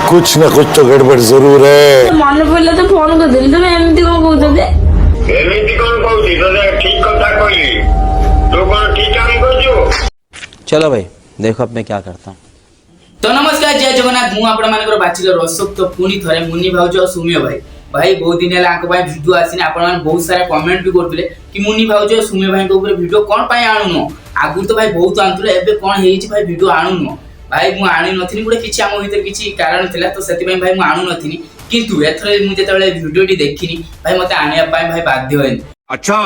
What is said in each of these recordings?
कुछ न कुछ तो गड़बड़ जरूर है। मन पड़े तो फोन कर दिल तुम एमती कौन कहते एमती कौन कहती तो ठीक कथा कहली तो कौन ठीक काम करजो। चलो भाई देखो अब मैं क्या करता हूँ। तो नमस्कार जय जगन्नाथ मु आपण मानकर बाचिल रसक तो पुणी थरे मुन्नी भाउज और सुमिय भाई भाई बहुत दिन है आंको भाई वीडियो आसीने आपण मान बहुत सारा कमेंट भी करथिले कि मुन्नी भाउज और सुमिय भाई के ऊपर वीडियो कोन पाई आनुनो आगु तो भाई बहुत आंतुले एबे कोन हेइछि भाई वीडियो आनुनो भाई मु आनी नथिनी गुडे किछि आमो भीतर किछि कारण थिला तो सेति भाई मु आनु नथिनी किंतु एथरे मु जेतबेले वीडियो टी देखिनी भाई मते आनिया पाई भाई बाध्य होइनी। अच्छा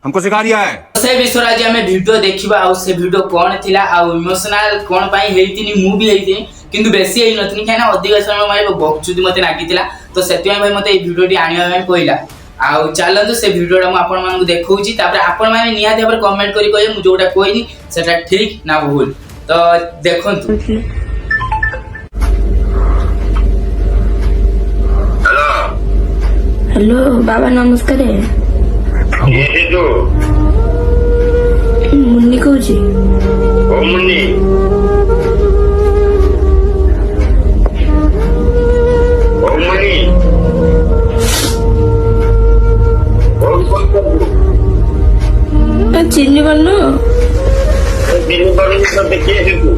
हमको सिखा रिया है से विषय आज हमें वीडियो देखिबा आ से वीडियो कोन थिला आ इमोशनल कोन पाई हेइतिनी मु भी हेइतिनी किंतु बेसी हेइ नथिनी खाना अधिक समय भाई बक्चुदी मते नागितिला तो सेति भाई मते ए वीडियो टी आनिया भाई कहला आ चलंतु से वीडियो मु आपण मानकु देखौची तापर आपण माने नियाते पर कमेंट करी कहे मु जोटा कोइनी सेटा ठीक ना भूल तो देखंतु। हेलो हेलो बाबा नमस्कार ये तो मुन्नी कहूची ओ मुन्नी ओ मुन्नी ओ चिन्नी बनू दिन पर तो देखिए तू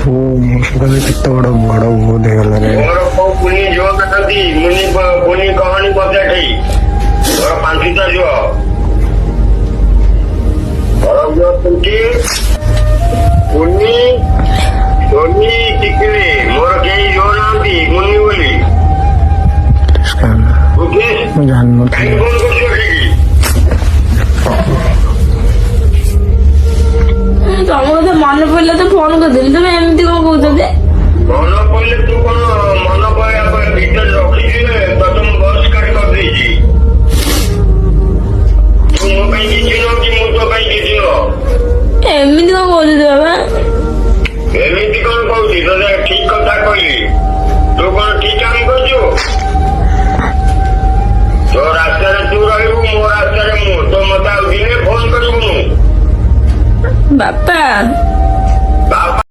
कितना बड़ा बड़ा वो देगा रे और को पुनी जो कथी मुन्नी पुनी कहानी बता गई और पांचटा जो और जो तुमकी पुनी सोनी टिकले मोर के जो नाम थी मुन्नी बोली ओके जानना कहीं कौन को छोड़ेगी तुमको मन पड़े तो फोन कर दिल तुम एमती कौन कहते मन पड़े तू कौन मन पड़े भीतर रखी तो तुम बस काट कर दीजिए तुम मो पाई किसी नो कि मु तो पाई किसी नो एमती कौन कहते बाबा एमती कौन कहती तो ठीक कथा कहली तू कौन ठीक काम करजो तो रास्ता तू रहबू मो रास्ता मु तो मत दिने फोन करबू बापा बापा।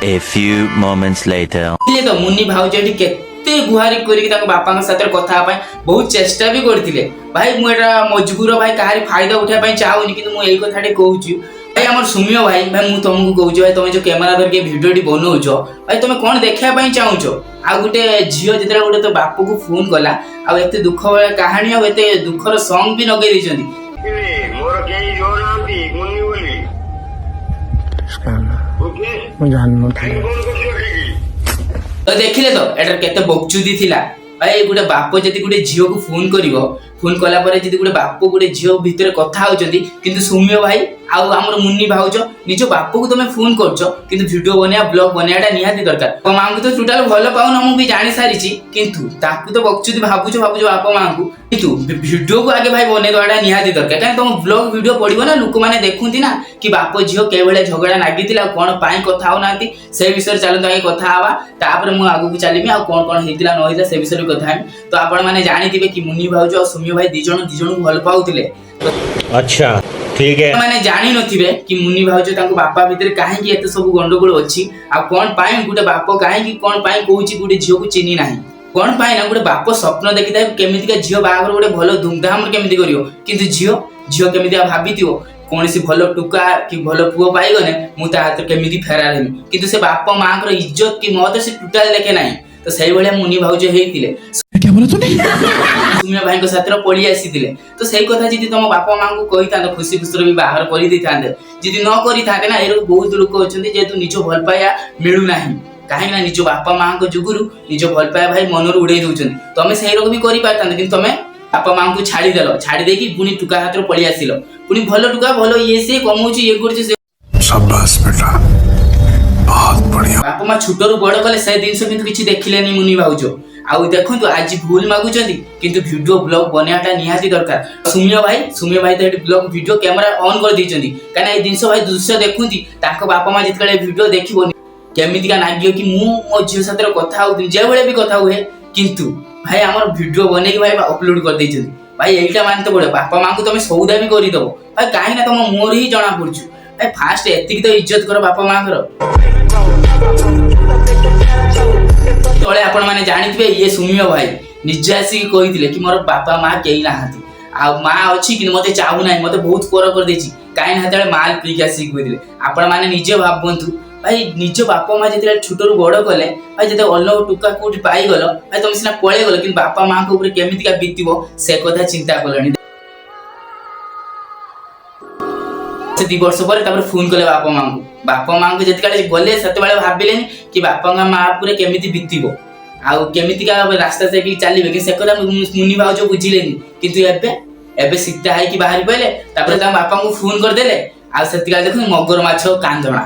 A few moments later. ले तो मुन्नी भाउजटी केते गुहारी करी ताको बापा के साथ कथा पाई बहुत चेष्टा भी करथिले भाई मु एटा मजबूर भाई काहारी फायदा उठा पाई चाहूनी कि मु एई कथाटे कहूची भाई हमर सुमिय भाई मु तुमको कहूची भाई तुम जो कैमरा धर के वीडियो टी बनौछो भाई तुम कोन देखिया पाई चाहूछो आ गुटे झियो जेतरा गुटे तो बापू को फोन कला आ एते दुख वाला कहानी आ एते दुखर सॉन्ग भी नगे दैछंती मोर के जो नाम थी मुन्नी बोली ओके जानना कहीं कौन को छोड़ेगी तो देखिले तो एटर केते बकचुदी थिला भाई गुटे बाप जति गुटे झियो को फोन करिवो फोन कला परे जति गुटे बाप गुटे झियो भितर कथा होचंदी किंतु सुमिय भाई आ हमर मुन्नी भाउज निजो बाप को तमे फोन करछो किंतु वीडियो बनिया ब्लॉग बनियाटा निहाती दरकार तो मां को तो टोटल भलो पाउ न मु भी जानि सारिची किंतु ताकू तो बकचुदी भाबुछो बाप मां को किंतु वीडियो को आगे भाई बने दोडा निहाती दरकार काहे तुम ब्लॉग वीडियो पडिबो ना लोक माने देखुंती ना कि बाप झियो के बेले झगड़ा लागितिला कोन पाई कथा हो नाती से विषय चलन आगे कथा आवा तापर मु आगु चलीमी आ कोन कोन हेतिला न हेतिला से विषय कथा तो आपण माने जानिथिबे कि मुन्नी भाउज और सुमिय भाई दी जण भल पाउतिले। अच्छा ठीक है माने जानि नथिबे कि मुन्नी भाउज ताको बापा भीतर काहे कि एते सब गंडगोल अछि आ कोन पाई गुटे बाप काहे कि कोन पाई कहूची गुटे झियो को चिनी नाही कोन पाई ना गुटे बाप स्वप्न देखिता केमिति का झियो बागर गुटे भलो धूमधाम केमिति करियो किंतु झियो केमिति भाबितियो कोनसी भलो टुका कि भलो पुओ पाई गने मु ता हाथ केमिति फेरार हेमी किंतु से बाप मां कर इज्जत की महत्व से टोटल देखे नाही तो सही भले मुन्नी भाउज हेइतिले क्या बोला तूने सुमिया भाई को साथर पड़ी आसीतिले तो सही कथा जदी तुम बापा मां को कहि तांत खुशी खुशी भी बाहर करि दै थांते जदी न करि थांते ना एरो बहुत लोक अछंती जेतु निजो भल पाया मिलु नाही काहे ना निजो बापा मां को जुगुरु निजो भल पाया भाई मनर उड़ै दउछन तमे सही रोग भी करि पारतांत किंतु तमे बापा मां को छाड़ी देलो छाड़ी देकी पुनी टुका हाथर पड़ी आसिलो पुनी भलो टुका भलो ये से कमौची ये करछि से शाबाश बेटा बहुत बढ़िया। बापा मां छुटरू बड़ कले से दिनस किंतु किछि देखिलेनी मुन्नी भाउजो आउ देखंतु आज भूल मागुचंदी किंतु वीडियो ब्लॉग बनियाटा निहाती दरकार सुमिय भाई तो ब्लॉग वीडियो कैमरा ऑन कर दैचंदी काना ए दिनस भाई दृश्य देखुंती ताको बापा मां जितकले वीडियो देखिबो केमिति का नागियो कि मु मो झियो साथर कथा होती जे बेले भी कथा हुए किंतु भाई हमर वीडियो बने कि भाई अपलोड कर दैचंदी भाई एटा मानते पड़े बापा मां को तुम सौदा भी कर दबो भाई काहे ना तुम मोर ही जना पड़छु भाई फास्ट एतिक तो इज्जत करो बापा मां करो। तले आपण माने जानिथिबे ये सुमियो भाई निजे आसी कहिथिले कि मोर बापा मां केही नाहांती आ मां अछि कि मते चाहू नाही मते बहुत कोर कर देछि काहे ना तले माल पी के आसी कहिथिले आपण माने निजे भाबंतु भाई निज बापा मां जते छोटरू बड़ कले भाई जते अल्लो टुका कोठी पाई गलो भाई तुम सिना पळे गलो कि बापा मां को ऊपर केमिति का बीतिबो से कथा चिंता करलनी से 2 वर्ष पर तापर फोन कले बापा मां को जते काले गले सते बेले भाबिलेनी कि बापा मां पूरे केमिति बीतिबो आ केमिति का रास्ता से कि चलीबे कि से कथा मुनि भाउजो बुझिलेनी किंतु एबे सीता है कि बाहरी पहिले तापर ता बापा को फोन कर देले आ सती का देखो मगर माछो कांदणा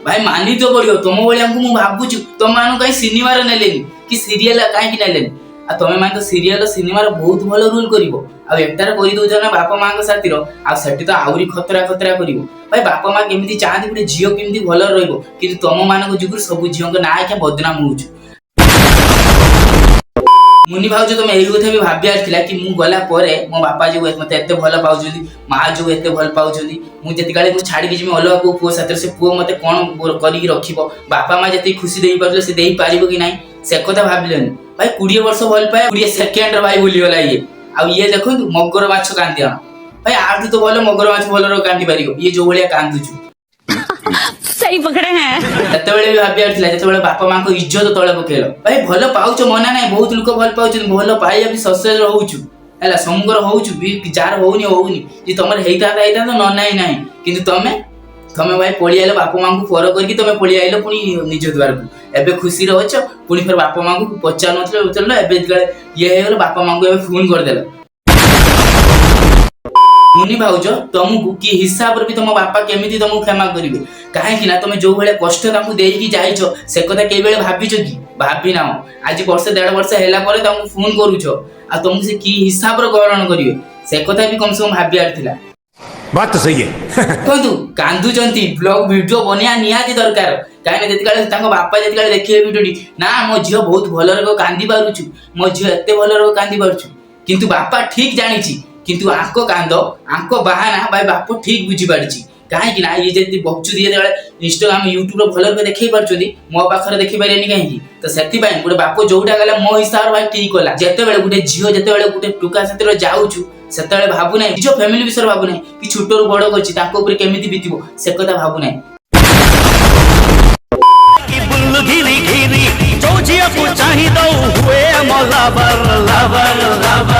भाई मानी तो पड़ियो तुम भलिया को मु भाबुछु तुम मानु कहीं सिनेमा रे नेलेनी कि सीरियल काहे कि नेलेनी आ तुम मान तो सीरियल सिनेमा रे बहुत भलो रोल करिवो आ एकटार करि दउ जना बापा मां के साथीरो आ सेठी तो आउरी खतरा करिवो भाई बापा मां केमिति चाहती गुटे झियो केमिति भलो रहइबो कि तुम मान को जुगुर सब झियो के ना के बदनाम होउछु मुनि भाउज तुम एही कथा भी भाबी आथिला कि मु गला परे मो बापा जो मते एते भलो पाउछुदी मां जो एते भल पाउछुदी मु जति काले को छाडी कि जे अलग को पुओ साथे से पुओ मते कोन करी रखिबो बापा मां जति खुशी देई पारले से देई पारिबो कि नाही से कथा भाबिलेन भाई 20 वर्ष भल पाए 20 सेकंड भाई भूली गला ये आ ये देखंतु मगर माछ कांदिया भाई आठु तो भलो मगर माछ भलो कांदी पारिबो ये जो भलिया कांदुछु सही पकड़े हैं सेतेबेले भी भाबी आथिला जेतेबेले बापा मां को इज्जत तळे पकेलो भाई भलो पाउचो मना नाही बहुत लोक भल पाउछन भलो पाइया भी ससेज रहउछु हला समगर होउछु भी जार होउनी जे तमर हेइता तो न नाही किंतु तमे भाई पळी आइलो बापा मां को फर करके तमे पळी आइलो पुनी निज द्वार को एबे खुशी रहछ पुनी फिर बापा मां को पचार नथले उतरलो एबे ये हेलो बापा मां को एबे फोन कर देलो मुनि भाउज तुमको कि हिसाब रे भी तुम बापा केमिति तुमको क्षमा करिवे काहे कि ना तुम जो बेले कष्ट ताकू देई कि जाइछो से कथा के बेले भाबिछो कि भाबी ना आज वर्ष 1.5 वर्ष हैला परे तुमको फोन करूछो आ तुमको से कि हिसाब रे ग्रहण करिवे से कथा भी कम से कम भाबी आथिला बात तो सही है कहतु कांदु जंती ब्लॉग वीडियो बनिया निहाती दरकार काहे ना जति काले तांको बापा जति काले देखिए वीडियोटी ना मो झियो बहुत भलो रे कांदी पारुछु मो झियो एते भलो रे कांदी पारुछु किंतु बापा ठीक जानिछि किंतु आंको कांदो आंको बहाना भाई बापू ठीक बुझी पारछि काहे कि ना ये जति बक्चु दिए जेले इंस्टाग्राम यूट्यूब रो भलो के देखै पारछुदी मो पाखरे देखि पारेनी काहे कि तो सेति भाई गुटे बापू जोउटा गला मो हिसाब भाई ठीक होला जते बेले गुटे झियो जते बेले गुटे टुका साथी रो जाउछु सेते बेले भाबु नै जो फैमिली विषय भाबु नै कि छोटो रो बडो करछि ताको ऊपर केमिति बीतिबो से कथा भाबु नै कि बुल्लु घिरी घिरी जो जिया को चाहि दो हुए मोला बर लवर